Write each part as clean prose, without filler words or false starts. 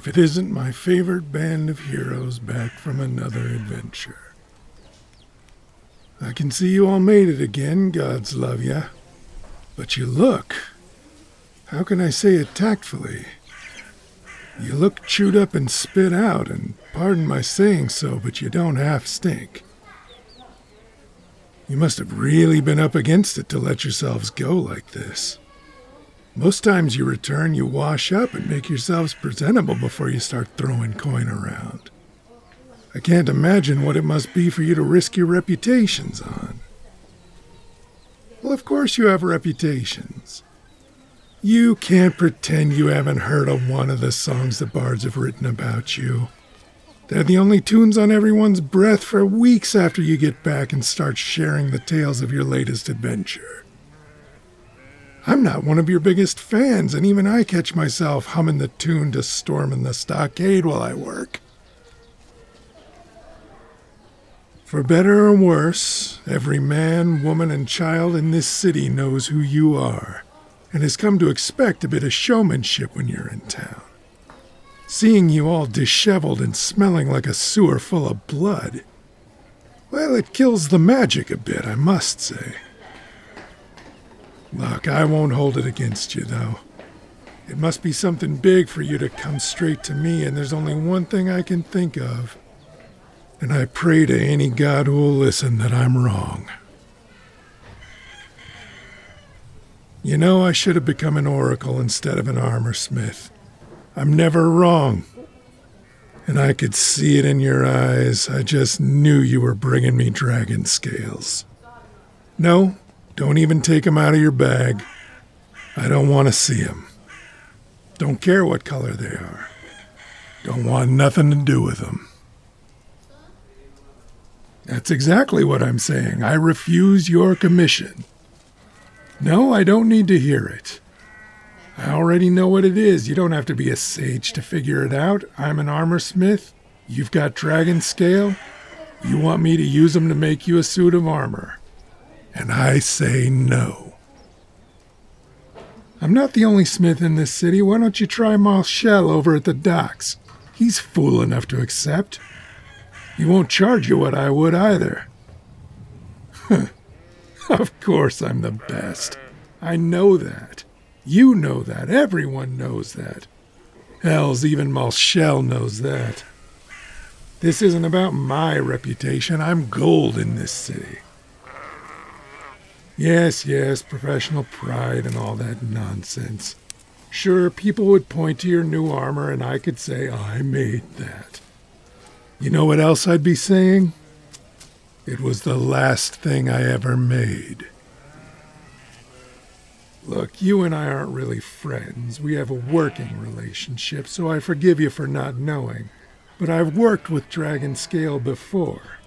if it isn't my favorite band of heroes back from another adventure. I can see you all made it again, gods love ya. But you look, how can I say it tactfully? You look chewed up and spit out, and pardon my saying so, but you don't half stink. You must have really been up against it to let yourselves go like this. Most times you return, you wash up and make yourselves presentable before you start throwing coin around. I can't imagine what it must be for you to risk your reputations on. Well, of course you have reputations. You can't pretend you haven't heard of one of the songs the bards have written about you. They're the only tunes on everyone's breath for weeks after you get back and start sharing the tales of your latest adventure. I'm not one of your biggest fans, and even I catch myself humming the tune to Stormin' the Stockade while I work. For better or worse, every man, woman, and child in this city knows who you are, and has come to expect a bit of showmanship when you're in town. Seeing you all disheveled and smelling like a sewer full of blood, well, it kills the magic a bit, I must say. Look, I won't hold it against you, though. It must be something big for you to come straight to me, and there's only one thing I can think of. And I pray to any god who will listen that I'm wrong. You know, I should have become an oracle instead of an armor smith. I'm never wrong. And I could see it in your eyes. I just knew you were bringing me dragon scales. No, don't even take 'em out of your bag. I don't want to see 'em. Don't care what color they are. Don't want nothing to do with them. That's exactly what I'm saying. I refuse your commission. No, I don't need to hear it. I already know what it is. You don't have to be a sage to figure it out. I'm an armor smith. You've got dragon scale. You want me to use them to make you a suit of armor. And I say no. I'm not the only smith in this city. Why don't you try Marshall over at the docks? He's fool enough to accept. He won't charge you what I would either. Of course I'm the best. I know that. You know that. Everyone knows that. Hells, even Marshall knows that. This isn't about my reputation. I'm gold in this city. Yes, professional pride and all that nonsense. Sure, people would point to your new armor and I could say, I made that. You know what else I'd be saying? It was the last thing I ever made. Look, you and I aren't really friends. We have a working relationship, so I forgive you for not knowing. But I've worked with Dragon Scale before.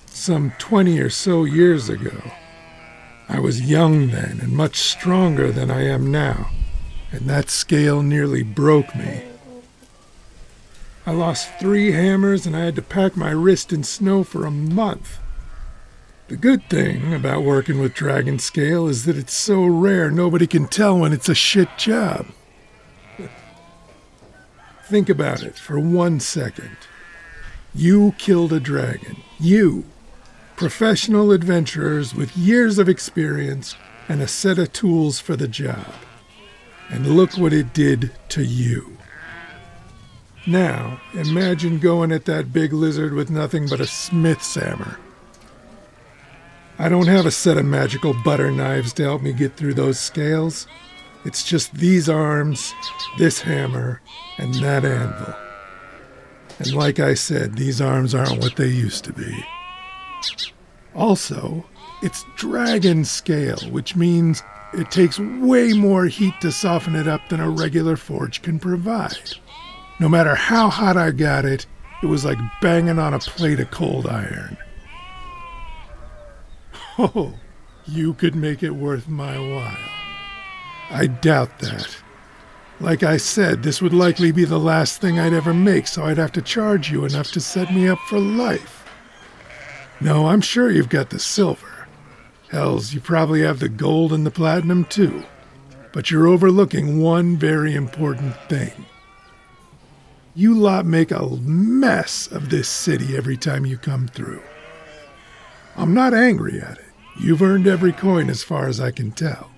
Some 20 or so years ago. I was young then and much stronger than I am now, and that scale nearly broke me. I lost 3 hammers and I had to pack my wrist in snow for a month. The good thing about working with Dragon Scale is that it's so rare nobody can tell when it's a shit job. Think about it for 1 second. You killed a dragon. You. Professional adventurers with years of experience and a set of tools for the job. And look what it did to you. Now, imagine going at that big lizard with nothing but a smith's hammer. I don't have a set of magical butter knives to help me get through those scales. It's just these arms, this hammer, and that anvil. And like I said, these arms aren't what they used to be. Also, it's dragon scale, which means it takes way more heat to soften it up than a regular forge can provide. No matter how hot I got it, it was like banging on a plate of cold iron. Oh, you could make it worth my while. I doubt that. Like I said, this would likely be the last thing I'd ever make, so I'd have to charge you enough to set me up for life. No, I'm sure you've got the silver. Hells, you probably have the gold and the platinum too. But you're overlooking one very important thing. You lot make a mess of this city every time you come through. I'm not angry at it. You've earned every coin as far as I can tell.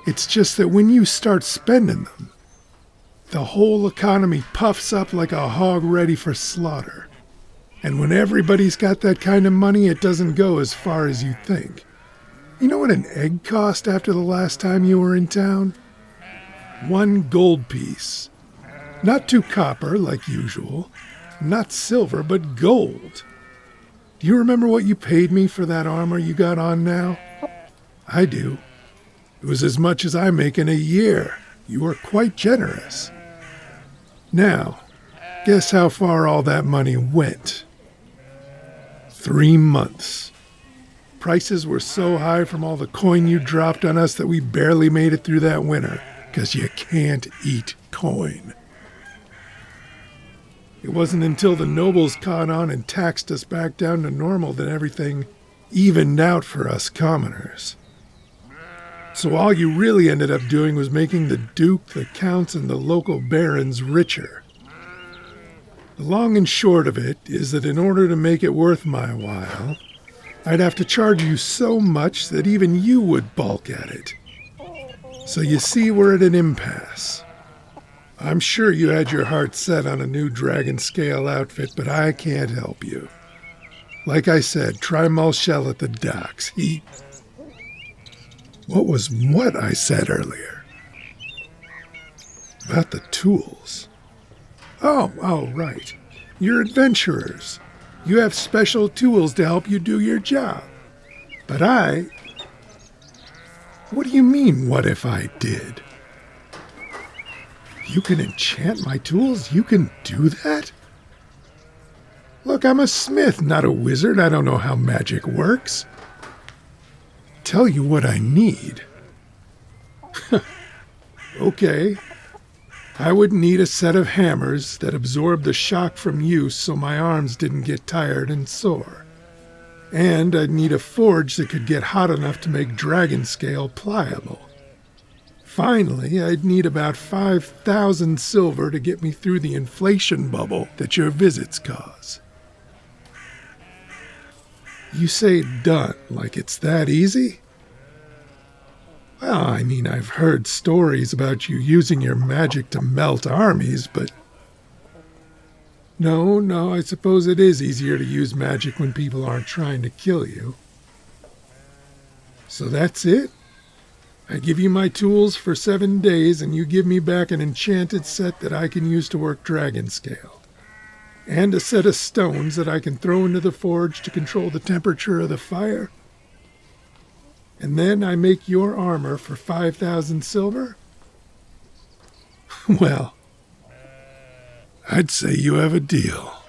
It's just that when you start spending them, the whole economy puffs up like a hog ready for slaughter. And when everybody's got that kind of money, it doesn't go as far as you think. You know what an egg cost after the last time you were in town? 1 gold piece. Not 2 copper, like usual. Not silver, but gold. Do you remember what you paid me for that armor you got on now? I do. It was as much as I make in a year. You were quite generous. Now, guess how far all that money went? 3 months. Prices were so high from all the coin you dropped on us that we barely made it through that winter, 'cause you can't eat coin. It wasn't until the nobles caught on and taxed us back down to normal that everything evened out for us commoners. So all you really ended up doing was making the duke, the counts, and the local barons richer. The long and short of it is that in order to make it worth my while, I'd have to charge you so much that even you would balk at it. So you see, we're at an impasse. I'm sure you had your heart set on a new dragon scale outfit, but I can't help you. Like I said, try Mulshell at the docks. What was what I said earlier? About the tools. Oh, right. You're adventurers. You have special tools to help you do your job. But What do you mean, what if I did? You can enchant my tools? You can do that? Look, I'm a smith, not a wizard. I don't know how magic works. Tell you what I need. Okay. I would need a set of hammers that absorb the shock from use so my arms didn't get tired and sore. And I'd need a forge that could get hot enough to make dragon scale pliable. Finally, I'd need about 5,000 silver to get me through the inflation bubble that your visits cause. You say done, like it's that easy? Well, I mean, I've heard stories about you using your magic to melt armies, but... No, I suppose it is easier to use magic when people aren't trying to kill you. So that's it? I give you my tools for 7 days, and you give me back an enchanted set that I can use to work dragon scale. And a set of stones that I can throw into the forge to control the temperature of the fire. And then I make your armor for 5,000 silver? Well, I'd say you have a deal.